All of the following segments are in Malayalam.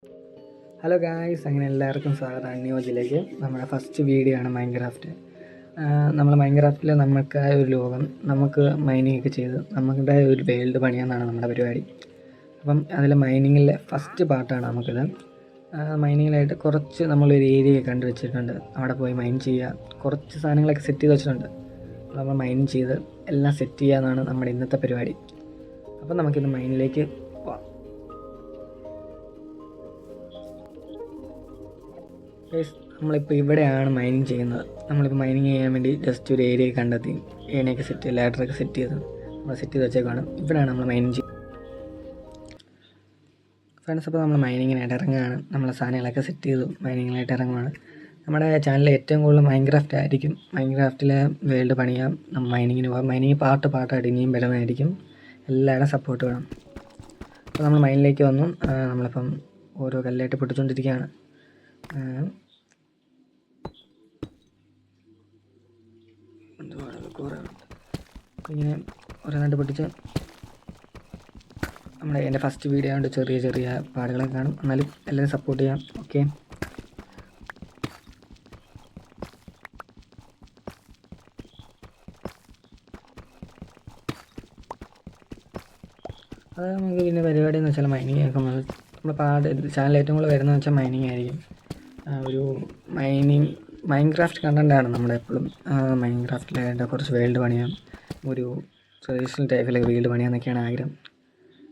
ഹലോ ഗായ്സ്, അങ്ങനെ എല്ലാവർക്കും സ്വാഗതം അന്യോജിലേക്ക്. നമ്മുടെ ഫസ്റ്റ് വീഡിയോ ആണ് മൈൻക്രാഫ്റ്റ്. നമ്മൾ മൈൻക്രാഫ്റ്റിൽ നമുക്കായ ഒരു ലോകം, നമുക്ക് മൈനിങ് ഒക്കെ ചെയ്ത് നമ്മുടെ ഒരു വേൾഡ് പണിയാന്നാണ് നമ്മുടെ പരിപാടി. അപ്പം അതിൽ മൈനിങ്ങിലെ ഫസ്റ്റ് പാർട്ടാണ് നമുക്കിത്. മൈനിങ്ങിലായിട്ട് കുറച്ച് നമ്മളൊരു ഏരിയ കണ്ടു വെച്ചിട്ടുണ്ട്. അവിടെ പോയി മൈൻ ചെയ്യുക, കുറച്ച് സാധനങ്ങളൊക്കെ സെറ്റ് ചെയ്ത് വെച്ചിട്ടുണ്ട്. നമ്മൾ മൈൻ ചെയ്ത് എല്ലാം സെറ്റ് ചെയ്യുക എന്നാണ് നമ്മുടെ ഇന്നത്തെ പരിപാടി. അപ്പം നമുക്കിന്ന് മൈനിലേക്ക് പോവാം. നമ്മളിപ്പോൾ ഇവിടെയാണ് മൈനിങ് ചെയ്യുന്നത്. നമ്മളിപ്പോൾ മൈനിങ് ചെയ്യാൻ വേണ്ടി ജസ്റ്റ് ഒരു ഏരിയ കണ്ടെത്തി ഏണിയൊക്കെ സെറ്റ് ലാഡറൊക്കെ സെറ്റ് ചെയ്ത് നമ്മൾ സെറ്റ് ചെയ്ത് വെച്ചേക്കാണ്. ഇവിടെയാണ് നമ്മൾ മൈനിങ് ചെയ്യുന്നത് ഫ്രണ്ട്സ്. അപ്പോൾ നമ്മൾ മൈനിങ്ങിനായിട്ട് ഇറങ്ങുകയാണ്. നമ്മളെ സാധനങ്ങളൊക്കെ സെറ്റ് ചെയ്തു മൈനിങ്ങിനായിട്ട് ഇറങ്ങുകയാണ്. നമ്മുടെ ചാനലിൽ ഏറ്റവും കൂടുതൽ മൈൻക്രാഫ്റ്റ് ആയിരിക്കും. മൈൻക്രാഫ്റ്റിലെ വേൾഡ് പണിയാം, മൈനിങ്ങിന് പോകാം. മൈനിങ് പാർട്ടായിട്ട് ഇനിയും വരുന്നതായിരിക്കും. എല്ലാവരും സപ്പോർട്ട് വേണം. അപ്പോൾ നമ്മൾ മൈനിലേക്ക് വന്നു. നമ്മളിപ്പം ഓരോ കല്ലായിട്ട് പൊട്ടിച്ചുകൊണ്ടിരിക്കുകയാണ്. ഇങ്ങനെ ഓരോന്നായിട്ട് പൊട്ടിച്ച് എൻ്റെ ഫസ്റ്റ് വീഡിയോ ആയതുകൊണ്ട് ചെറിയ ചെറിയ പാടുകളൊക്കെ കാണും. എന്നാലും എല്ലാവരും സപ്പോർട്ട് ചെയ്യാം. ഓക്കെ, അത് നമുക്ക് പിന്നെ പരിപാടി എന്ന് വെച്ചാൽ മൈനിങ് ആക്കുമ്പോൾ നമ്മുടെ ചാനൽ ഏറ്റവും കൂടുതൽ വരുന്നതെന്ന് വെച്ചാൽ മൈനിങ് ആയിരിക്കും. ഒരു മൈൻക്രാഫ്റ്റ് കണ്ടൻ്റാണ് നമ്മുടെ എപ്പോഴും. മൈൻക്രാഫ്റ്റിലായിട്ട് കുറച്ച് വേൾഡ് പണിയാം, ഒരു ട്രഡീഷണൽ ടൈപ്പിലൊക്കെ വീട് പണിയാന്നൊക്കെയാണ് ആഗ്രഹം.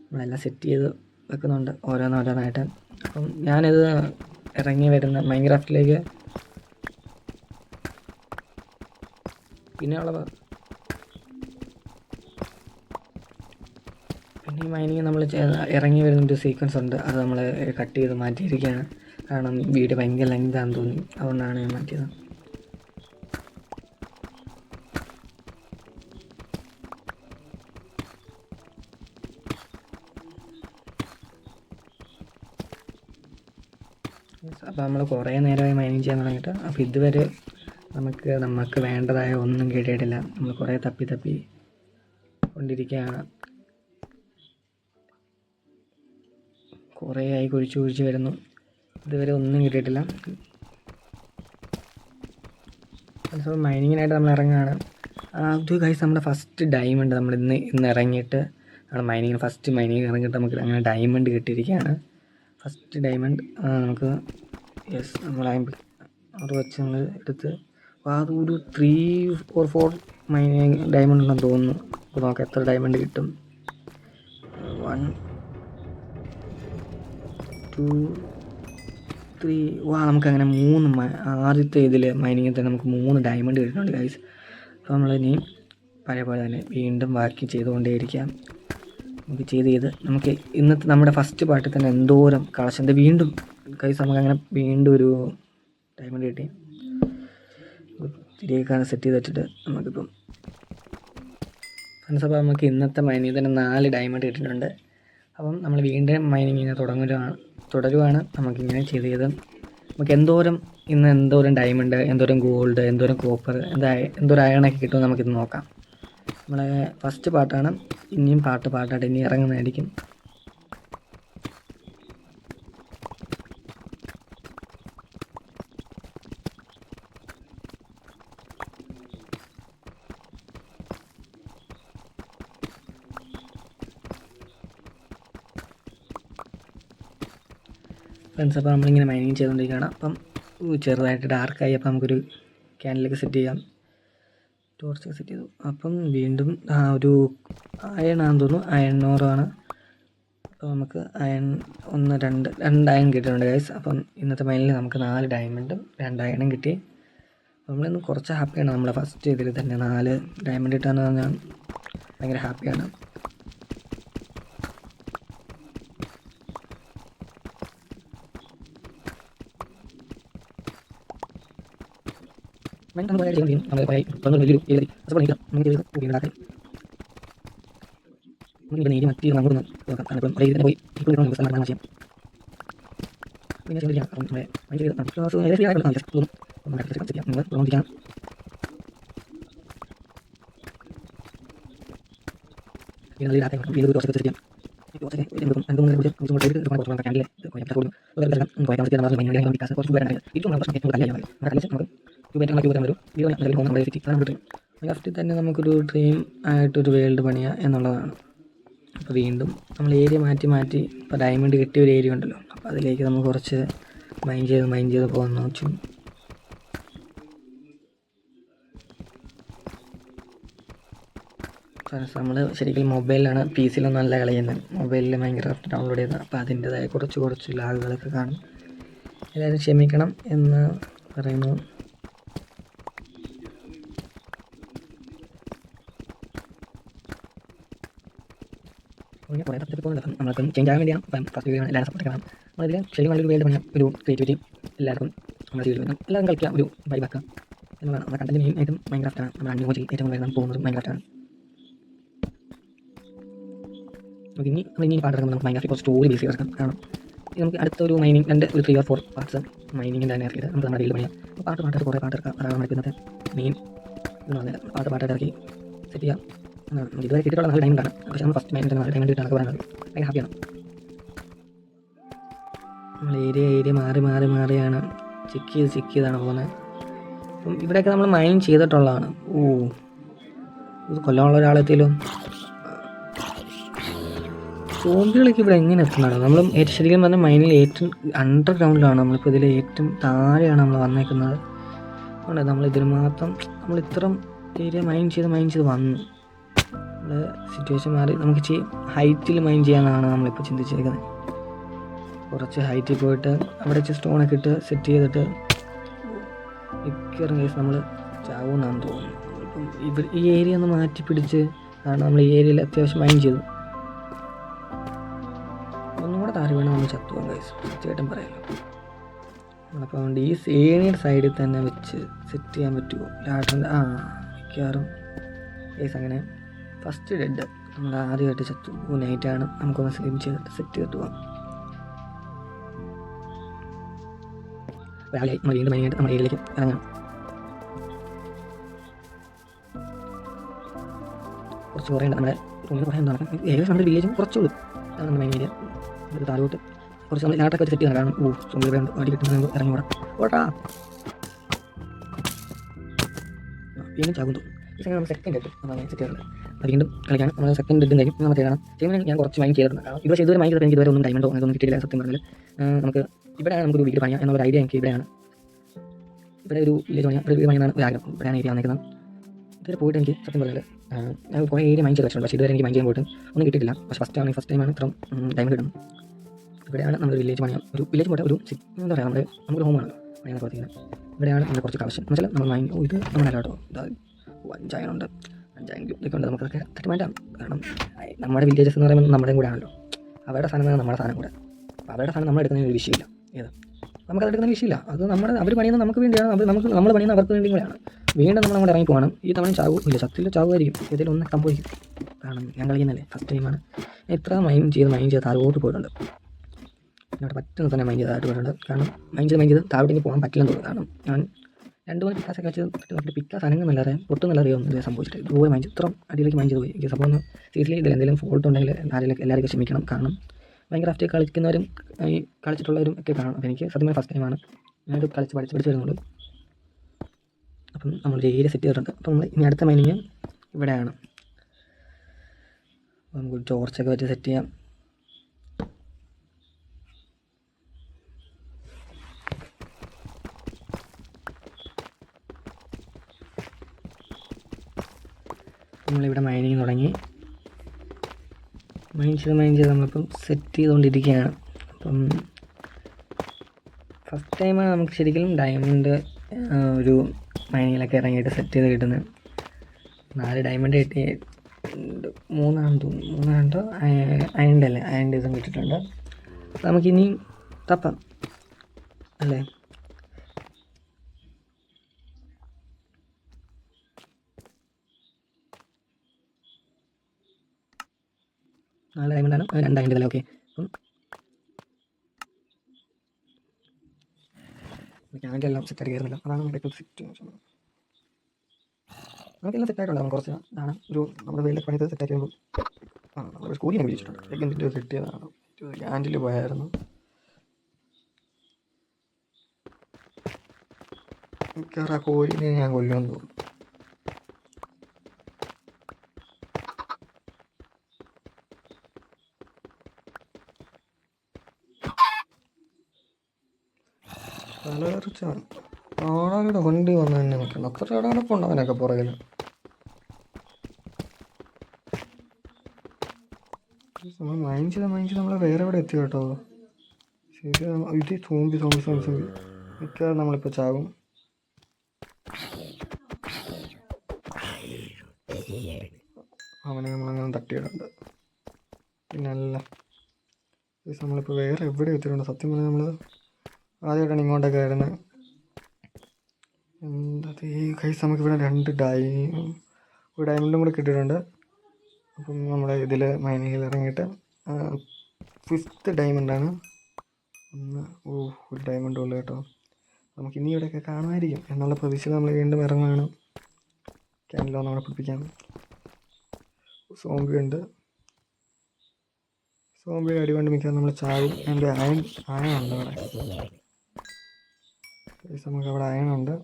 നമ്മളെല്ലാം സെറ്റ് ചെയ്ത് വെക്കുന്നുണ്ട് ഓരോന്നോരോന്നായിട്ട്. അപ്പം ഞാനിത് ഇറങ്ങി വരുന്ന മൈൻക്രാഫ്റ്റിലേക്ക് പിന്നെ ഈ മൈനിങ് നമ്മൾ ഇറങ്ങി വരുന്നൊരു സീക്വൻസ് ഉണ്ട്. അത് നമ്മൾ കട്ട് ചെയ്ത് മാറ്റിയിരിക്കുകയാണ്. കാരണം വീഡിയോ ഭയങ്കര ലെങ്താണെന്ന് തോന്നി, അതുകൊണ്ടാണ് ഞാൻ മാറ്റിയത്. അപ്പോൾ നമ്മൾ കുറേ നേരമായി മൈനിങ് ചെയ്യാൻ തുടങ്ങിയിട്ട്. അപ്പോൾ ഇതുവരെ നമുക്ക് വേണ്ടതായ ഒന്നും കിട്ടിയിട്ടില്ല. നമ്മൾ കുറേ തപ്പി കൊണ്ടിരിക്കുകയാണ്. കുറേ ആയി കുഴിച്ച് വരുന്നു, ഇതുവരെ ഒന്നും കിട്ടിയിട്ടില്ല. അപ്പോൾ മൈനിങ്ങിനായിട്ട് നമ്മൾ ഇറങ്ങുകയാണ്. അത് ഗൈസ്, നമ്മുടെ ഫസ്റ്റ് ഡയമണ്ട് നമ്മൾ ഇന്ന് ഇറങ്ങിയിട്ട് നമ്മൾ ഫസ്റ്റ് മൈനിങ് ഇറങ്ങിയിട്ട് നമുക്ക് അങ്ങനെ ഡയമണ്ട് കിട്ടിയിരിക്കുകയാണ്. ഫസ്റ്റ് ഡയമണ്ട് നമുക്ക് നമ്മൾ 6 വെച്ച് നമ്മൾ എടുത്ത് അത് ഒരു 3 or 4 മൈനിങ് ഡയമണ്ട് ഉണ്ടെന്ന് തോന്നുന്നു. അപ്പോൾ നമുക്ക് എത്ര ഡയമണ്ട് കിട്ടും? 1 2 3. നമുക്കങ്ങനെ 3 ആദ്യത്തെ ഇതിൽ മൈനിങ്ങിൽ തന്നെ നമുക്ക് 3 ഡയമണ്ട് കിട്ടുന്നുണ്ട് ഗൈസ്. അപ്പോൾ നമ്മളിനി പഴയ പോലെ തന്നെ വീണ്ടും ബാക്കി ചെയ്തുകൊണ്ടേയിരിക്കാം. നമുക്ക് ചെയ്ത് നമുക്ക് ഇന്നത്തെ നമ്മുടെ ഫസ്റ്റ് പാർട്ടിൽ തന്നെ എന്തോരം കളക്ഷൻ്റെ വീണ്ടും ഗൈസ് നമുക്കങ്ങനെ വീണ്ടും ഒരു ഡയമണ്ട് കിട്ടി. തിരികെക്കാണ് സെറ്റ് ചെയ്ത് വെച്ചിട്ട് നമുക്കിപ്പം ഫ്രണ്ട്സ്. അപ്പോൾ നമുക്ക് ഇന്നത്തെ മൈനിങ്ങിൽ തന്നെ 4 ഡയമണ്ട് കിട്ടിയിട്ടുണ്ട്. അപ്പം നമ്മൾ വീണ്ടും മൈനിങ്ങിനെ തുടരുവാണ്. നമുക്കിങ്ങനെ ചെയ്ത് നമുക്ക് എന്തോരം ഡയമണ്ട്, എന്തോരം ഗോൾഡ്, എന്തോരം കോപ്പർ, എന്തോരം അയണൊക്കെ കിട്ടുമെന്ന് നമുക്കിത് നോക്കാം. നമ്മളെ ഫസ്റ്റ് പാർട്ടാണ്. ഇനിയും പാർട്ടായിട്ട് ഇനി ഇറങ്ങുന്നതായിരിക്കും. ഫ്രണ്ട്സ്, അപ്പോൾ നമ്മളിങ്ങനെ മൈനിങ് ചെയ്തുകൊണ്ടിരിക്കുകയാണ്. അപ്പം ചെറുതായിട്ട് ഡാർക്കായി. അപ്പം നമുക്കൊരു ക്യാൻഡിലൊക്കെ സെറ്റ് ചെയ്യാം. ടോർച്ചൊക്കെ സെറ്റ് ചെയ്തു. അപ്പം വീണ്ടും ഒരു അയണാണെന്ന് തോന്നുന്നു, അയൺ ഓറാണ്. അപ്പോൾ നമുക്ക് അയൺ 2 അയൺ കിട്ടിയിട്ടുണ്ട് ഗൈസ്. അപ്പം ഇന്നത്തെ മൈനിൽ നമുക്ക് 4 ഡയമണ്ടും 2 അയണും കിട്ടി. നമ്മളിന്ന് കുറച്ച് ഹാപ്പിയാണ്. നമ്മളെ ഫസ്റ്റ് ഇതിൽ തന്നെ 4 ഡയമണ്ട് കിട്ടാന്ന് പറഞ്ഞാൽ ഭയങ്കര ഹാപ്പിയാണ്. ലാസ്റ്റിൽ തന്നെ നമുക്കൊരു ഡ്രീം ആയിട്ടൊരു വേൾഡ് പണിയുക എന്നുള്ളതാണ്. അപ്പോൾ വീണ്ടും നമ്മൾ ഏരിയ മാറ്റി മാറ്റി ഇപ്പോൾ ഡയമണ്ട് കിട്ടിയ ഒരു ഏരിയ ഉണ്ടല്ലോ, അപ്പോൾ അതിലേക്ക് നമുക്ക് കുറച്ച് മൈൻ ചെയ്ത് പോകാൻ നോക്കി. നമ്മൾ ശരിക്കും മൊബൈലിലാണ്, പി സിയിലൊന്നും അല്ല കളിയുന്നത്. മൊബൈലിൽ മൈൻക്രാഫ്റ്റ് ഡൗൺലോഡ് ചെയ്യുന്നത്, അപ്പോൾ അതിൻ്റെതായ കുറച്ച് ലാഗുകളൊക്കെ കാണും. എല്ലാവരും ക്ഷമിക്കണം എന്ന് പറയുന്നു. കുറേ തപ്പി പോകുന്നില്ല, നമ്മൾക്കും ചേഞ്ച് ആകാൻ വേണ്ടിയാണ്. അപ്പം ഫസ്റ്റ് വീഡിയോ എല്ലാവരും സപ്പോർട്ട് ചെയ്യണം. നമ്മളതിൽ ശരിക്കും നല്ലൊരു വേൾഡ് പണിയാം, ഒരു ക്രിയേറ്റിവിറ്റി എല്ലാവർക്കും നമ്മുടെ ജീവിതത്തിൽ വരണം. എല്ലാവരും കളിക്കുക, ഒരു വൈബാക്കുക എന്നുള്ളതാണ്. നമ്മുടെ കണ്ടന്റ് മെയിൻ ആയിട്ടും മൈൻക്രാഫ്റ്റാണ്. നമ്മുടെ അന്യോജിൽ ഏറ്റവും കൂടുതൽ പോകുന്നത് മൈൻക്രാഫ്റ്റാണ്. നമുക്ക് ഇനി പാട്ടെടുക്കുമ്പോൾ നമുക്ക് മൈൻക്രാഫ്റ്റ് കുറച്ച് സ്റ്റോറി ബേസ് ചെയ്തെടുക്കാം. കാരണം നമുക്ക് അടുത്തൊരു മൈനിങ് ഒരു 3 or 4 പാർട്സ് മൈനിങ്ങിൻ്റെ തന്നെ ഇറക്കിയിട്ട് നമുക്ക് നമ്മുടെ വീട്ടിൽ പണിയാം. അപ്പോൾ പാട്ട് കുറേ പാട്ടെടുക്കാം. അതാണ് നമ്മുടെ ഇന്നത്തെ മെയിൻ എന്ന് പറഞ്ഞാൽ പാട്ട് ഇറക്കി സെറ്റ് ചെയ്യാം. ഇതുവരെ കിട്ടിയിട്ടുള്ള നല്ല ഡയമണ്ടാണ്, പക്ഷേ നമ്മൾ ഫസ്റ്റ് മൈനിൽ നല്ല ഡയമണ്ട് കിട്ടാനൊക്കെ പറയുന്നത് ഭയങ്കര ഹാപ്പിയാണ്. നമ്മൾ ഏരിയ മാറിയാണ് ചെക്ക് ചെയ്താണ് പോകുന്നത്. അപ്പം ഇവിടെയൊക്കെ നമ്മൾ മൈൻ ചെയ്തിട്ടുള്ളതാണ്. ഇത് കൊല്ലാനുള്ള ഒരാളെത്തിയല്ലോ. സോംബികളൊക്കെ ഇവിടെ എങ്ങനെ എത്തുന്നതാണ്? നമ്മൾ ശരിക്കും പറഞ്ഞാൽ മൈനിൽ ഏറ്റവും അണ്ടർഗ്രൗണ്ടിലാണ്, നമ്മളിപ്പോൾ ഇതിൽ ഏറ്റവും താഴെയാണ് നമ്മൾ വന്നേക്കുന്നത്. അതുകൊണ്ട് നമ്മൾ ഇതിന് മാത്രം നമ്മൾ ഇത്രയും ഏരിയ മൈൻ ചെയ്ത് വന്നു. നമ്മൾ സിറ്റുവേഷൻ മാറി നമുക്ക് ഹൈറ്റിൽ മൈൻ ചെയ്യാനാണ് നമ്മളിപ്പോൾ ചിന്തിച്ചേക്കുന്നത്. കുറച്ച് ഹൈറ്റിൽ പോയിട്ട് അവിടെ സ്റ്റോണൊക്കെ ഇട്ട് സെറ്റ് ചെയ്തിട്ട് മിക്കറും കേസ് നമ്മൾ ചാവുമെന്നാണ് തോന്നുന്നു. ഇപ്പം ഈ ഏരിയ ഒന്ന് മാറ്റി പിടിച്ച്, കാരണം നമ്മൾ ഈ ഏരിയയിൽ അത്യാവശ്യം മൈൻ ചെയ്തു. ഒന്നുകൂടെ താഴെ വേണം നമ്മൾ ചത്തുപോകാം ഗൈസ്, തീർച്ചയായിട്ടും പറയാമല്ലോ. അപ്പോൾ അതുകൊണ്ട് ഈ ഏരിയയുടെ സൈഡിൽ തന്നെ വെച്ച് സെറ്റ് ചെയ്യാൻ പറ്റുമോ ലാഡറിൻ്റെ? മിക്കവാറും ഗൈസ് അങ്ങനെ ഫസ്റ്റ് ഡെഡ് നമ്മൾ ആദ്യമായിട്ട് ചത്തു. നൈറ്റാണ്, നമുക്കൊന്ന് സ്ലിം ചെയ്തിട്ട് സെറ്റ് ചെയ്തിട്ട് പോകാം. രാവിലെ നമ്മൾ വീണ്ടും മൈനായിട്ട് നമ്മുടെ ഏരിയയിലേക്ക് ഇറങ്ങണം. കുറേ ഉണ്ട് നമ്മുടെ റൂമിൽ, കുറേ എന്താണ് ഏകദേശം നമ്മുടെ വില്ലേജും കുറച്ചുള്ളൂ. അതാണ് നമ്മുടെ മെയിൻ ഏരിയ. ഇത് താഴോട്ട് കുറച്ച് നമ്മൾ നാട്ടൊക്കെ വെച്ച് സെറ്റ് ചെയ്യണം. കാരണം സോമ്പിൾ വേണ്ട അടി കിട്ടുമ്പോൾ നമുക്ക് ഇറങ്ങി ഓടാ വീണ്ടും ചാകും തോന്നും. ഈ സമയം നമ്മൾ സെക്കൻഡ് ഡെഡ് നമ്മൾ സെറ്റ് ചെയ്യുന്നത്. അത് വീണ്ടും കളിക്കാൻ നമ്മൾ സെക്കൻഡ് ഡെഡും കഴിയും. നമ്മൾ ചെയ്യുന്നത് ഞാൻ കുറച്ച് മൈൻ ചെയ്തിട്ടുണ്ട്. ഇത് പക്ഷേ ഇതുവരെ മൈൻ ചെയ്തപ്പോൾ എനിക്ക് ഇതുവരെ ഒന്നും ഡയമണ്ടോ അതൊന്നും കിട്ടിയില്ല. സത്യം പറഞ്ഞാൽ നമുക്ക് ഇവിടെയാണ് നമുക്കൊരു വീട് പണിയാം എന്നുള്ള ഐഡിയ. എനിക്ക് ഇവിടെ ഒരു വില്ലേജ് പണിയാം, ഒരു വീട് പണിയാണ് ഒരു ആഗ്രഹം. ഇവിടെയാണ് ഏരിയ വന്നിരിക്കുന്നത്. ഇതുവരെ പോയിട്ട് എനിക്ക് സത്യം പറഞ്ഞാൽ ഞാൻ കുറേ ഏരിയ മൈൻ ചെയ്ത് വെച്ചിട്ടുണ്ട്, പക്ഷേ ഇതുവരെ എനിക്ക് മൈൻ ചെയ്യാൻ പോയിട്ട് ഒന്നും കിട്ടിയിട്ടില്ല. പക്ഷേ ഫസ്റ്റ് ടൈമാണ് ഇത്രയും ഡയമണ്ട് കിട്ടുന്നത്. ഇവിടെയാണ് നമ്മളൊരു വില്ലേജ് പണിയാം, ഒരു വില്ലേജ് പോയിട്ട് ഒരു എന്താ പറയുക, നമുക്കൊരു ഹോമാണ് പണിയാണ് പ്രവർത്തിക്കുന്നത്. ഇവിടെയാണ് നമ്മുടെ കുറച്ച് ആവശ്യം എന്ന് വെച്ചാൽ നമ്മൾ മൈൻ ഇത് നമ്മുടെ കേട്ടോ. അഞ്ചായനുണ്ട്, 5 ഇതൊക്കെ ഉണ്ട്. നമുക്കൊക്കെ തട്ടി മാറ്റാം. കാരണം നമ്മുടെ വില്ലേജസ് എന്ന് പറയുമ്പോൾ നമ്മുടെ കൂടെ ആണല്ലോ. അവരുടെ സാധനം നമ്മുടെ സാധനം കൂടെ. അപ്പോൾ അവരുടെ സാധനം നമ്മൾ എടുക്കുന്നതിന് ഒരു വിഷയമില്ല. നമുക്കത് എടുക്കുന്ന വിഷയമില്ല. അത് അവർ പണിയുന്നത് നമുക്ക് വേണ്ടിയാണ്, നമ്മൾ പണിയുന്നത് അവർക്ക് വേണ്ടി കൂടെയാണ്. വീണ്ടും നമ്മൾ അങ്ങോട്ട് ഇറങ്ങി പോകണം. ഈ തവണ ചാവില്ല, ചത്തിൽ ചാവുമായിരിക്കും, ഏതെങ്കിലും ഒന്ന് സംഭവിക്കും. കാരണം ഞാൻ കളിക്കുന്നല്ലേ, ഫസ്റ്റ് ടൈമാണ്. എത്ര മൈൻ ചെയ്ത് താഴോട്ട് പോയിട്ടുണ്ട്. എന്നോട് പറ്റുന്ന തന്നെ മൈൻ ചെയ്തായിട്ട് പോയിട്ടുണ്ട്. കാരണം മൈൻ ചെയ്ത് താഴോട്ട് ഇനി പോകാൻ പറ്റില്ലെന്ന് തോന്നുന്നു. കാരണം ഞാൻ 2-3 പിക്കാസൊക്കെ വെച്ച് നോക്കിയിട്ട് പിക്കാസ് അനങ്ങുന്നല്ലാതെ പൊട്ടുന്നല്ല അറിയാം ഇത് സംഭവിച്ചിട്ട്. ഇതുപോലെ മൈൻ ഇത്രയും അടിയിലേക്ക് മൈൻ ചെയ്ത് പോയി. ഈ സംഭവം സീരിയസ്ലി ഇതിൽ എന്തെങ്കിലും ഫോൾട്ട് ഉണ്ടെങ്കിൽ എല്ലാവരും ക്ഷമിക്കണം. കാരണം മൈൻക്രാഫ്റ്റ് കളിക്കുന്നവരും ഈ കളിച്ചിട്ടുള്ളവരും ഒക്കെ കാണും. അപ്പോൾ എനിക്ക് സത്യം ഫസ്റ്റ് ടൈമാണ് ഞാനത് പഠിച്ച് വരുന്നുള്ളൂ. അപ്പം നമ്മൾ ഏരിയ സെറ്റ് ചെയ്തിട്ടുണ്ട്. അപ്പോൾ നമ്മൾ ഇനി അടുത്ത മൈനിങ് ഇവിടെയാണ്. നമുക്ക് ടോർച്ചൊക്കെ വെച്ച് സെറ്റ് ചെയ്യാം. നമ്മളിവിടെ മൈനിങ് തുടങ്ങി. മൈൻ ചെയ്ത് നമ്മളിപ്പം സെറ്റ് ചെയ്തുകൊണ്ടിരിക്കുകയാണ്. അപ്പം ഫസ്റ്റ് ടൈമാണ് നമുക്ക് ശരിക്കും ഡയമണ്ട് ഒരു മൈനിങ്ങിലൊക്കെ ഇറങ്ങിയിട്ട് സെറ്റ് ചെയ്ത് കിട്ടുന്നത്. 4 ഡയമണ്ട് കിട്ടി, 3 തോന്നുന്നു, 3 അയണിൻ്റെ ഇതും കിട്ടിയിട്ടുണ്ട്. നമുക്കിനി തപ്പാം അല്ലേ. നാല് ഡയമണ്ടാണ്, 2 ഡയമണ്ട് ഇതല്ലേ. ഓക്കെ, അപ്പം ഞാനെല്ലാം സെറ്റായിട്ട് കയറുന്നില്ല. അതാണ് നമ്മുടെ ഇപ്പോൾ സിറ്റുവേഷൻ. നമുക്കെല്ലാം സെറ്റായിട്ടുള്ളത് കുറച്ച് ഇതാണ് ഒരു നമ്മുടെ വെയിലൊക്കെ പണിത് സെറ്റാക്കി വരുമ്പോൾ നമ്മൾ കോഴിനെ പിടിച്ചിട്ടുണ്ട്. എന്തിൻ്റെ കിട്ടിയതാണ്, ക്യാൻഡിൽ പോയായിരുന്നു. മിക്കവാറും ആ കോഴിനെ ഞാൻ കൊല്ലുമെന്ന് തോന്നുന്നു. തലകറിച്ചാണ് ആളുടെ വണ്ടി വന്ന് തന്നെ നിൽക്കണം. അത്ര ചടങ്ങടപ്പുണ്ട് അവനൊക്കെ പുറകിൽ. നമ്മൾ മൈൻഡ് ചെയ്ത് നമ്മൾ വേറെ എവിടെ എത്തി കേട്ടോ. ശരി, ഇത് സോമ്പി മിക്കവാറും നമ്മളിപ്പോൾ ചാകും. അവനെ നമ്മളങ്ങനെ തട്ടിയിടുന്നുണ്ട്. പിന്നെ അല്ല, നമ്മളിപ്പോൾ വേറെ എവിടെ എത്തിയിട്ടുണ്ട്. സത്യം പറഞ്ഞാൽ നമ്മൾ ആദ്യമായിട്ടാണ് ഇങ്ങോട്ടൊക്കെ വരുന്നത്. എന്താ ഈ കൈസ് നമുക്കിവിടെ 2 ഡയമണ്ടും കൂടെ കിട്ടിയിട്ടുണ്ട്. അപ്പം നമ്മുടെ ഇതിൽ മൈനിങ്ങിൽ ഇറങ്ങിയിട്ട് 5th ഡയമണ്ടാണ്. ഒരു ഡയമണ്ട് ഉള്ളു കേട്ടോ. നമുക്ക് ഇനി ഇവിടെയൊക്കെ കാണുമായിരിക്കും എന്നുള്ള പ്രതീക്ഷയിൽ നമ്മൾ വീണ്ടും ഇറങ്ങുകയാണ്. ക്യാൻഡിലോ നമ്മളെ പിടിപ്പിക്കാം. സോംബിയുടെ അടി കൊണ്ട് മിക്കവാറും നമ്മൾ ചാവും. എൻ്റെ അയണുണ്ട് അവിടെ. നമുക്ക് അവിടെ അയണുണ്ട്.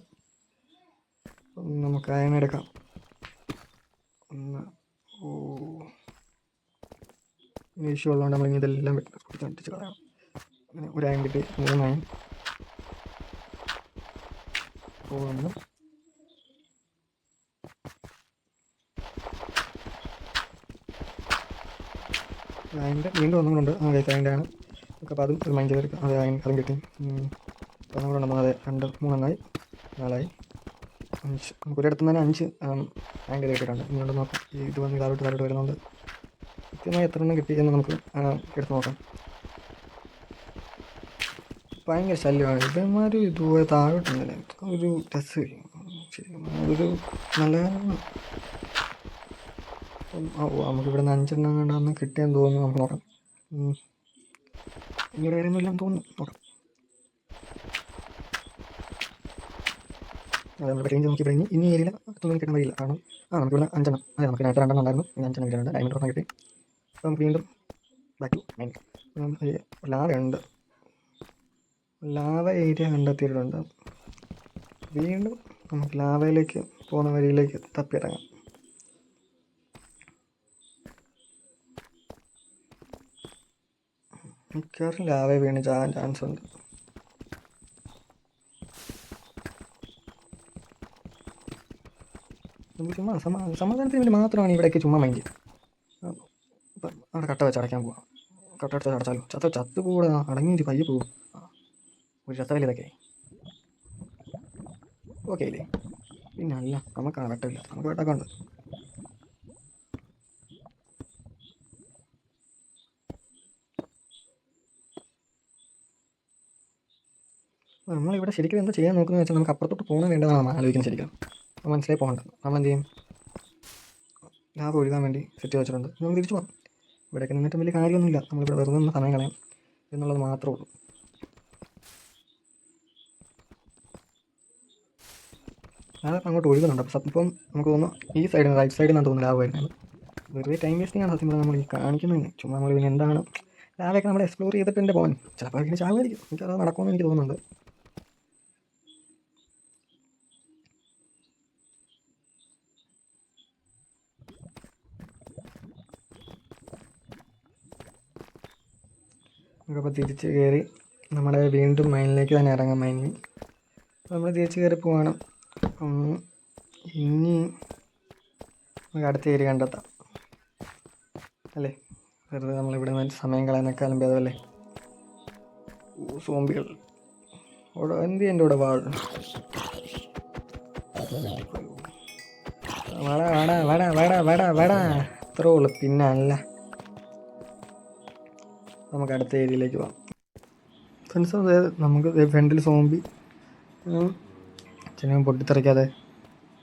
നമുക്ക് അയൺ എടുക്കാം. ഇഷ്യൂ ഉള്ളതുകൊണ്ട് നമ്മളിങ്ങനെ ഇതെല്ലാം പൊട്ടിച്ച് കളയാം. അങ്ങനെ ഒരു അയൺ കിട്ടി. 3 അയൺ പോകുന്നു. അതിൻ്റെ വീണ്ടും ഒന്നുകൂടെ ഉണ്ട്. അതിൻ്റെ ആണ് നമുക്ക്. അപ്പോൾ അതും ഒരു മൈൻഡ് ചെയ്തെടുക്കാം. അത് അതും കിട്ടി. അപ്പോൾ ഒന്നുകൂടെ നമ്മൾ 2 3 4 5 നമുക്ക് ഒരിടത്തു തന്നെ 5 ആങ്കർ കിട്ടിയിട്ടുണ്ട്. ഇങ്ങോട്ട് നോക്കാം. ഇത് വന്ന് താഴോട്ട് വരുന്നുണ്ട്. കൃത്യമായി എത്ര എണ്ണം കിട്ടി എന്ന് നമുക്ക് എടുത്ത് നോക്കാം. ഭയങ്കര ശല്യമാണ് ഇതേമാതിരി. ഇതുപോലെ താഴോട്ടുണ്ടല്ലേ ഒരു ടെസ്റ്റ് ഒരു നല്ല. നമുക്കിവിടെ നിന്ന് 5 എണ്ണം കണ്ടാന്ന് കിട്ടിയെന്ന് തോന്നുന്നു. നമുക്ക് നോക്കാം. ഇങ്ങനെ കാര്യമൊന്നുമില്ലെന്ന് തോന്നുന്നു. നോക്കാം. അത് നമ്മൾ റേഞ്ച് നോക്കി കഴിഞ്ഞ് ഇനി ഏരിയയിൽ അതൊന്നും കിട്ടാൻ വഴിയില്ല. കാരണം നമുക്കിവിടെ 5 എണ്ണം. അതെ, നമുക്ക് നേരത്തെ 2 എണ്ണം ഉണ്ടായിരുന്നു. ഇനി 5 എണ്ണം കിട്ടിയിട്ടുണ്ട്. ഡയമണ്ട് ഒരെണ്ണം കിട്ടി. അപ്പോൾ നമുക്ക് വീണ്ടും ബാക്ക് ടു മൈനിങ്. ലാവയുണ്ട്. ലാവ ഏരിയ കണ്ടെത്തിയിട്ടുണ്ട്. വീണ്ടും നമുക്ക് ലാവയിലേക്ക് പോകുന്ന വഴിയിലേക്ക് തപ്പിയിറങ്ങാം. മിക്കവാറും ലാവ വീണ് ചാകാൻ ചാൻസ് ഉണ്ട്. നമുക്ക് ചുമ്മാ സമാധാനത്തിന് വേണ്ടി മാത്രമാണ് ഇവിടേക്ക് ചുമ്മാ മൈൻഡ്. ഇപ്പം അവിടെ കട്ട വെച്ച് അടയ്ക്കാൻ പോവാം. കട്ട എടുത്ത് അടച്ചാലോ ചത്ത് കൂടെ അടങ്ങിയിട്ട് പയ്യെ പോകും. ഒരു രസമല്ലേ ഇതൊക്കെ. ഓക്കെ അല്ലേ? പിന്നെ അല്ല, നമുക്കാണ് വെട്ടമില്ല. നമുക്ക് വെട്ടമൊക്കെ ഉണ്ട്. നമ്മളിവിടെ ശരിക്കും എന്താ ചെയ്യാൻ നോക്കുന്നത് വെച്ചാൽ നമുക്ക് അപ്പുറത്തോട്ട് പോകണം വേണ്ടതാണ് നമ്മൾ ആലോചിക്കുന്നത്. ശരിക്കും മനസ്സിലായി പോകണ്ട. നമ്മൾ എന്ത് ചെയ്യും, ലാഭം ഒഴുകാൻ വേണ്ടി സെറ്റ് വെച്ചിട്ടുണ്ട്. നമുക്ക് തിരിച്ചു പോകാം. ഇവിടെയൊക്കെ നിന്നിട്ടും വലിയ കാര്യമൊന്നുമില്ല. നമ്മളിവിടെ വെറുതെ നിന്ന് സമയം കളയാം എന്നുള്ളത് മാത്രമേ ഉള്ളൂ. അത് അങ്ങോട്ട് ഒഴുകുന്നുണ്ട്. അപ്പം ഇപ്പം നമുക്ക് തോന്നുന്നു ഈ സൈഡിൽ നിന്ന് റൈറ്റ് സൈഡിൽ നിന്നാണ് തോന്നുന്നു ലാഭം വരുന്നത്. വെറുതെ ടൈം വേസ്റ്റിംഗ് ആണ് സത്യം പറഞ്ഞാൽ നമ്മൾ ഈ കാണിക്കുന്നതിന്. ചുമ്മാ നമ്മൾ പിന്നെ എന്താണ് ലാഭമൊക്കെ നമ്മൾ എക്സ്പ്ലോർ ചെയ്തിട്ട് എൻ്റെ പോകാൻ ചിലപ്പോൾ ഇങ്ങനെ ചാവുമായിരിക്കും. എനിക്കത് നടക്കുമെന്ന് എനിക്ക് തോന്നുന്നുണ്ട്. നമുക്കപ്പോൾ തിരിച്ച് കയറി നമ്മുടെ വീണ്ടും മൈനിലേക്ക് തന്നെ ഇറങ്ങാം. മൈനിങ് നമ്മൾ തിരിച്ച് കയറി പോവാണ്. ഇനി നമുക്ക് അടുത്ത ഏരിയ കണ്ടെത്താം അല്ലേ. വെറുതെ നമ്മളിവിടെ സമയം കളയാനേക്കാളും ഭേദമല്ലേ. സോംബികൾ അവിടെ എന്ത് എൻ്റെ കൂടെ വാഴ അത്രേ ഉള്ളു. പിന്നെ അല്ല, നമുക്ക് അടുത്ത ഏരിയയിലേക്ക് പോകാം. ഫ്രണ്ട്സ്, അതായത് നമുക്ക് ഫ്രണ്ടിൽ സോംബി ചെറിയ പൊട്ടിത്തെറിക്കാതെ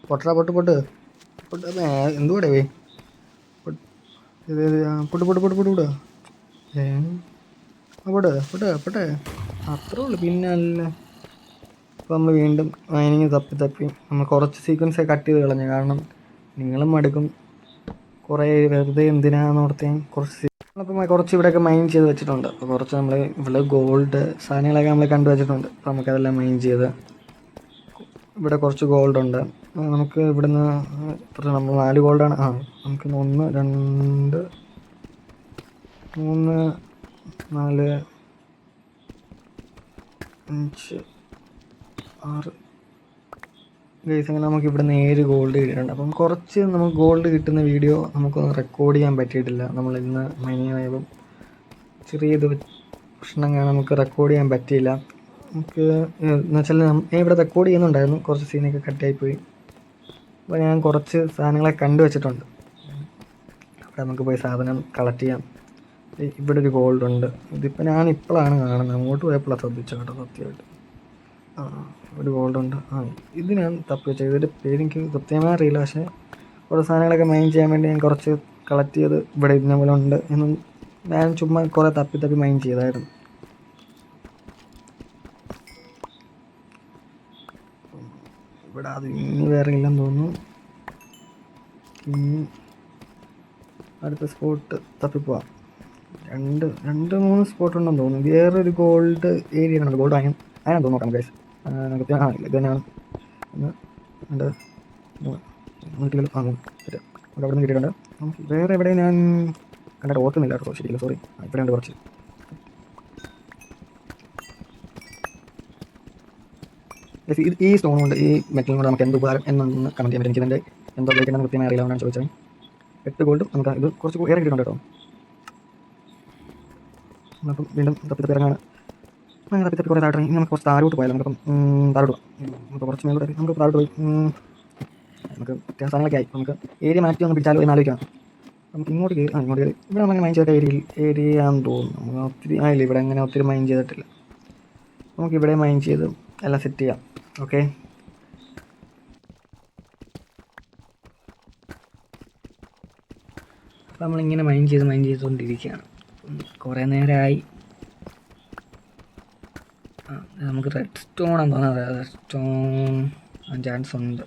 പൊട്ട് എന്തുകൂടെ പൊട്ടെ അത്രേ ഉള്ളു. പിന്നെ അല്ല, അപ്പോൾ നമ്മൾ വീണ്ടും മൈനിങ് തപ്പി നമ്മൾ കുറച്ച് സീക്വൻസ് കട്ട് ചെയ്ത് കളഞ്ഞു. കാരണം നിങ്ങളും മടുക്കും, കുറേ വെറുതെ എന്തിനാന്ന് ഓർത്ത് ഞാൻ കുറച്ച് ഇവിടെയൊക്കെ മൈൻ ചെയ്ത് വെച്ചിട്ടുണ്ട്. അപ്പോൾ കുറച്ച് നമ്മൾ ഇവിടെ ഗോൾഡ് സാധനങ്ങളൊക്കെ നമ്മൾ കണ്ടു വെച്ചിട്ടുണ്ട്. അപ്പോൾ നമുക്കതെല്ലാം മൈൻ ചെയ്ത് ഇവിടെ കുറച്ച് ഗോൾഡുണ്ട്. നമുക്ക് ഇവിടുന്ന് നമ്മൾ 4 ഗോൾഡാണ്. നമുക്ക് 1 2 3 4 5 6 ഗൈസ് അങ്ങനെ നമുക്ക് ഇവിടുന്ന് 7 ഗോൾഡ് കിട്ടിയിട്ടുണ്ട്. അപ്പം കുറച്ച് നമുക്ക് ഗോൾഡ് കിട്ടുന്ന വീഡിയോ നമുക്കൊന്ന് റെക്കോർഡ് ചെയ്യാൻ പറ്റിയിട്ടില്ല. നമ്മൾ ഇന്ന് മൈനിങ് ആയപ്പം ചെറിയത് പ്രശ്നം കാണാൻ നമുക്ക് റെക്കോർഡ് ചെയ്യാൻ പറ്റിയില്ല. നമുക്ക് എന്ന് വെച്ചാൽ ഞാൻ ഇവിടെ റെക്കോർഡ് ചെയ്യുന്നുണ്ടായിരുന്നു, കുറച്ച് സീനൊക്കെ കട്ടായിപ്പോയി. അപ്പോൾ ഞാൻ കുറച്ച് സാധനങ്ങളെ കണ്ടു വെച്ചിട്ടുണ്ട്. അവിടെ നമുക്ക് പോയി സാധനം കളക്ട് ചെയ്യാം. ഇവിടെ ഒരു ഗോൾഡ് ഉണ്ട്. ഇതിപ്പോൾ ഞാൻ ഇപ്പോഴാണ് കാണുന്നത്, അങ്ങോട്ട് പോയപ്പോഴാണ് ശ്രദ്ധിച്ചത് കേട്ടോ സത്യമായിട്ട്. ഒരു ഗോൾഡുണ്ട്. ഇത് ഞാൻ തപ്പി വെച്ചത്, ഇതിൻ്റെ പേരെനിക്ക് കൃത്യമായി അറിയില്ല. പക്ഷേ കുറേ സാധനങ്ങളൊക്കെ മൈൻ ചെയ്യാൻ വേണ്ടി ഞാൻ കുറച്ച് കളക്ട് ചെയ്ത് ഇവിടെ ഇതിനെ പോലെ ഉണ്ട് എന്ന് ഞാൻ ചുമ്മാ കുറേ തപ്പി മൈൻ ചെയ്തായിരുന്നു. ഇവിടെ അത് ഇനി വേറെ ഇല്ലെന്ന് തോന്നുന്നു. ഇനി അടുത്ത സ്പോട്ട് തപ്പിപ്പോവാം. 2-3 സ്പോട്ട് ഉണ്ടെന്ന് തോന്നുന്നു. വേറൊരു ഗോൾഡ് ഏരിയ ആണ്, ഗോൾഡ് അതിനാണ് തോന്നുന്നു. നോക്കാം ഗൈസ്. ഇത് തന്നെയാണ് 1 2 3 കിലോ ശരി. അവിടെ നിന്ന് കിട്ടിയിട്ടുണ്ട്. നമുക്ക് വേറെ എവിടെ ഞാൻ കണ്ടിട്ട് ഓർക്കുന്നില്ല കേട്ടോ, ശരിയല്ല, സോറി. ഇവിടെ ഉണ്ട് കുറച്ച്. ഈ സ്റ്റോൺ കൊണ്ട്, ഈ മെറ്റൽ കൊണ്ട് നമുക്ക് എന്ത് ഉപകാരം എന്നൊന്ന് കമൻറ്റ് ചെയ്യാൻ പറ്റും. എനിക്കിതിൻ്റെ എന്തോ ഉപയോഗിക്കണം കൃത്യമായി അറിയില്ല, എന്നാണ് ചോദിച്ചത്. 8 ഗോൾഡ് നമുക്ക് ഇത് കുറച്ച് ഏറെ കിട്ടിയിട്ടുണ്ട് കേട്ടോ. അപ്പം വീണ്ടും തപ്പി ഇറങ്ങാണ്. തപ്പി കുറേ താഴെ ഇറങ്ങി. നമുക്ക് കുറച്ച് താഴോട്ട് പോയാലും നമുക്കിപ്പം താഴോട്ട് പോകാം. നമുക്ക് കുറച്ച് മേലോട്ട് നമുക്ക് താഴോട്ട് പോയി നമുക്ക് അത്യാവശ്യം സാധനങ്ങളൊക്കെ ആയി. നമുക്ക് ഏരിയ മാറ്റി ഒന്ന് പിടിച്ചാലോ എന്ന് ആലോചിക്കാം. നമുക്ക് ഇങ്ങോട്ട് കയറി ഇവിടെ നമ്മൾ മൈൻ ചെയ്ത ഏരിയ ആണെന്ന് തോന്നുന്നു. നമുക്ക് ഒത്തിരി ആയില്ല, ഇവിടെ അങ്ങനെ ഒത്തിരി മൈൻ ചെയ്തിട്ടില്ല. നമുക്ക് ഇവിടെ മൈൻ ചെയ്ത് എല്ലാം സെറ്റ് ചെയ്യാം. ഓക്കെ, അപ്പോൾ നമ്മളിങ്ങനെ മൈൻ ചെയ്തുകൊണ്ടിരിക്കുകയാണ്. കുറേ നേരമായി. നമുക്ക് റെഡ് സ്റ്റോൺ ആണെന്ന് തോന്നുന്നത്, റെഡ് സ്റ്റോൺ ചാൻസ് ഉണ്ട്.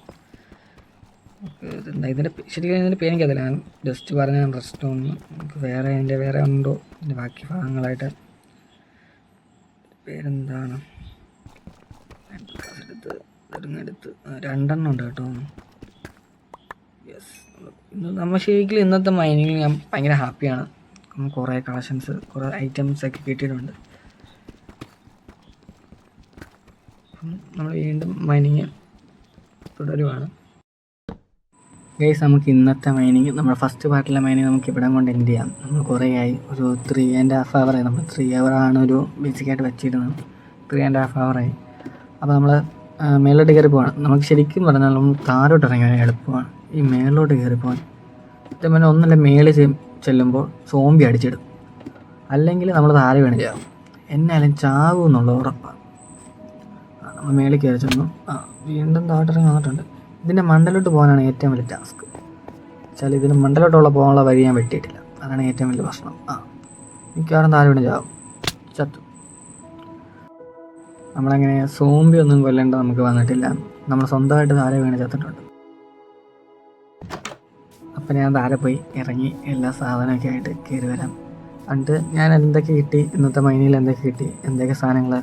എന്താ ഇതിൻ്റെ ശരിക്കും ഇതിൻ്റെ പേര് എനിക്കതില്ല, ഞാൻ ജസ്റ്റ് പറഞ്ഞ റെഡ് സ്റ്റോൺ. നമുക്ക് വേറെ ഉണ്ടോ ഇതിൻ്റെ ബാക്കി ഭാഗങ്ങളായിട്ട്? പേരെന്താണ്? എടുത്ത് 2 ഉണ്ട് കേട്ടോ. യെസ്, നമ്മൾ ശരിക്കും ഇന്നത്തെ മൈനിങ്ങിൽ ഞാൻ ഭയങ്കര ഹാപ്പിയാണ്. കുറേ കളക്ഷൻസ്, കുറേ ഐറ്റംസ് ഒക്കെ കിട്ടിയിട്ടുണ്ട്. നമ്മൾ വീണ്ടും മൈനിങ് തുടരുവാണ്. ഗൈസ്, നമുക്ക് ഇന്നത്തെ മൈനിങ്, നമ്മുടെ ഫസ്റ്റ് പാർട്ടിലെ മൈനിങ് നമുക്ക് ഇവിടെ കൊണ്ട് എൻഡ് ചെയ്യാം. നമ്മൾ കുറേ ആയി, ഒരു 3.5 hour ആയി. നമ്മൾ 3 hour ആണ് ഒരു ബേസിക്കായിട്ട് വെച്ചിരുന്നത്. 3.5 hour ആയി. അപ്പോൾ നമ്മൾ മേലോട്ട് കയറി പോവാണ്. നമുക്ക് ശരിക്കും പറഞ്ഞാൽ നമ്മൾ താഴോട്ട് ഇറങ്ങി എളുപ്പമാണ് ഈ മേലോട്ട് കയറി പോകാൻ. പിന്നെ ഒന്നല്ല, മേളിൽ ചെല്ലുമ്പോൾ സോംബി അടിച്ചിടും, അല്ലെങ്കിൽ നമ്മൾ താഴെ വീണ് ചാവും. എന്നാലും ചാവും എന്നുള്ള ഉറപ്പാണ്. നമ്മൾ മേളിൽ കയറി ചെന്നു. വീണ്ടും താഴോട്ടിറങ്ങി വന്നിട്ടുണ്ട്. ഇതിൻ്റെ മണ്ടലോട്ട് പോകാനാണ് ഏറ്റവും വലിയ ടാസ്ക്. വെച്ചാൽ ഇതിന് മണ്ടലോട്ടുള്ള പോകാനുള്ള വഴി ഞാൻ വെട്ടിയിട്ടില്ല, അതാണ് ഏറ്റവും വലിയ പ്രശ്നം. മിക്കവാറും താഴെ വീണ് ചാവും, ചത്തു. നമ്മളങ്ങനെ സോംബി ഒന്നും കൊല്ലേണ്ട നമുക്ക് വന്നിട്ടില്ല. നമ്മൾ സ്വന്തമായിട്ട് താഴെ വീണ് ചത്തിട്ടുണ്ട്. അപ്പം ഞാൻ താഴെ പോയി ഇറങ്ങി എല്ലാ സാധനമൊക്കെ ആയിട്ട് കയറി വരാം. എന്നിട്ട് ഞാൻ എന്തൊക്കെ കിട്ടി, ഇന്നത്തെ മൈനിൽ എന്തൊക്കെ കിട്ടി, എന്തൊക്കെ സാധനങ്ങൾ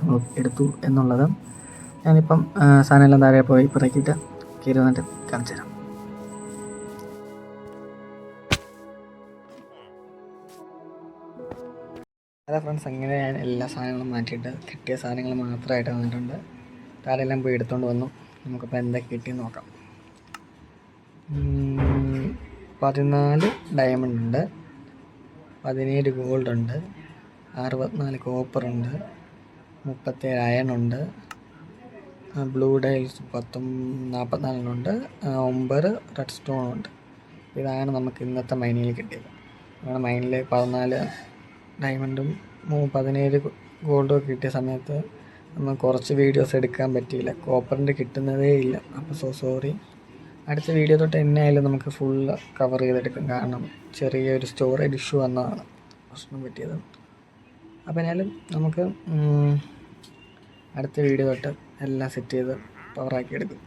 എടുത്തു എന്നുള്ളത് ഞാനിപ്പം സാധനമെല്ലാം താഴെ പോയി പിറക്കിയിട്ട് കയറി വന്നിട്ട് കാണിച്ചു തരാം. അതെ ഫ്രണ്ട്സ്, അങ്ങനെ ഞാൻ എല്ലാ സാധനങ്ങളും മാറ്റിയിട്ട് കിട്ടിയ സാധനങ്ങൾ മാത്രമായിട്ട് വന്നിട്ടുണ്ട്. താഴെല്ലാം പോയി എടുത്തുകൊണ്ട് വന്നു. നമുക്കിപ്പോൾ എന്തൊക്കെ കിട്ടിയെന്ന് നോക്കാം. 14 ഡയമണ്ട് ഉണ്ട്, 17 ഗോൾഡ് ഉണ്ട്, 64 കോപ്പറുണ്ട്, 37 അയൺ ഉണ്ട്, ബ്ലൂ ഡൈൽസ് 44 ഉണ്ട്, 9 റെഡ് സ്റ്റോൺ ഉണ്ട്. ഇതാണ് നമുക്ക് ഇന്നത്തെ മൈനിൽ കിട്ടിയത്. നമ്മുടെ മൈനിൽ 14 ഡയമണ്ടും 17 ഗോൾഡും ഒക്കെ കിട്ടിയ സമയത്ത് നമ്മൾ കുറച്ച് വീഡിയോസ് എടുക്കാൻ പറ്റിയില്ല. കോപ്പറിൻ്റെ കിട്ടുന്നതേ ഇല്ല. അപ്പോൾ സോറി. അടുത്ത വീഡിയോ തൊട്ട് എന്നായാലും നമുക്ക് ഫുള്ള് കവർ ചെയ്തെടുക്കും. കാരണം ചെറിയൊരു സ്റ്റോറേജ് ഇഷ്യൂ വന്നതാണ് പ്രശ്നം പറ്റിയത്. അപ്പോൾ എന്നാലും നമുക്ക് അടുത്ത വീഡിയോ തൊട്ട് എല്ലാം സെറ്റ് ചെയ്ത് പവറാക്കി എടുക്കും.